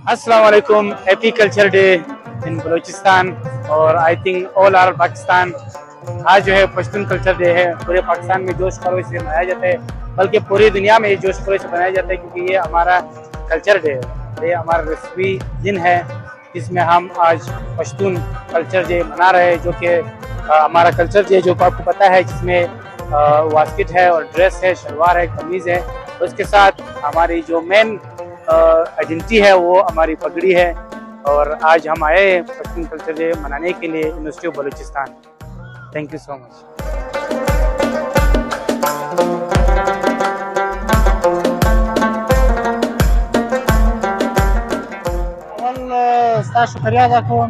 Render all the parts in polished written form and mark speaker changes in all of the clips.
Speaker 1: अस्सलाम वालेकुम। Happy culture day in Balochistan और I think all our Pakistan. आज जो है पश्तून कल्चर डे है। पूरे पाकिस्तान में जोश खरोश से मनाया जाता है, बल्कि पूरी दुनिया में जोश खरोश से मनाया जाता है, क्योंकि ये हमारा कल्चर डे है। ये हमारा रस्मी दिन है जिसमें हम आज पश्तून कल्चर डे मना रहे हैं, जो कि हमारा कल्चर डे जो आपको पता है, जिसमें वास्किट है और ड्रेस है, शलवार है, कमीज़ है। उसके साथ हमारी जो मेन आइडेंटिटी है वो हमारी पगड़ी है। और आज हम आए हैं पश्तून कल्चर डे मनाने के लिए university of Balochistan. Thank you so much.
Speaker 2: शुक्रिया अदा कोम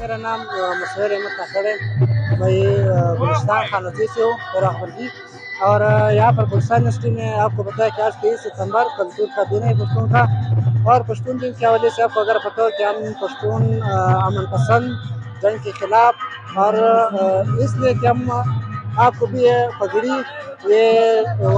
Speaker 2: मेरा नाम मशहूर अहमद कासड़ है। मैं बलूचिस्तान खानोजी से हूँ और अखबरगी। और यहाँ पर बलूचिस्तान यूनिवर्सिटी में आपको पता है कि आज 23 सितंबर कल्चर का दिन है पश्तून का। और पश्तून दिन की वजह से आपको अगर पता हो कि हम पश्तून अमन पसंद, जंग के खिलाफ, और इसलिए कि हम आपको भी ये पगड़ी, ये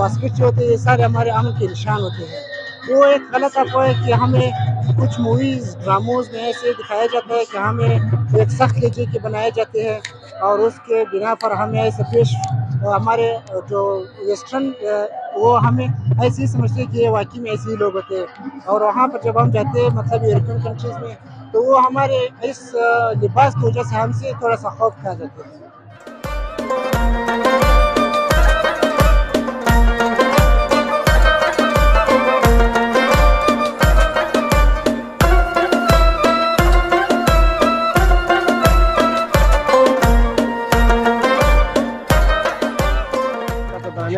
Speaker 2: वास्किट जो होती है, ये सारे हमारे अमन के निशान होते हैं। वो एक गलत अफवाह है कि हमें कुछ मूवीज़ ड्रामोज में ऐसे दिखाया जाता है कि हमें एक सख्त लहजे के बनाए जाते हैं, और उसके बिना पर हमें ऐसे पेश हमारे जो वेस्टर्न वो हमें ऐसे ही समझते हैं कि ये वाकई में ऐसे ही लोग होते हैं। और वहाँ पर जब हम जाते हैं मतलब यूरोपियन कंट्रीज़ में, तो वो हमारे इस लिबास की वजह से हमसे थोड़ा सा खौफ खा जाते हैं।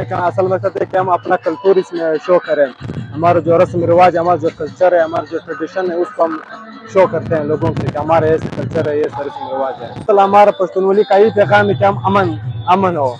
Speaker 3: का असल मकसद है कि हम अपना कल्चर इसमें शो करें। हमारा जो रस्म रिवाज, हमारा जो कल्चर है, हमारा जो ट्रेडिशन है, उसको हम शो करते हैं लोगों से कि हमारे ऐसे कल्चर है, ये रस्म रिवाज है। असल हमारा पश्तूनवाली का ही पैगाम है कि हम अमन हो।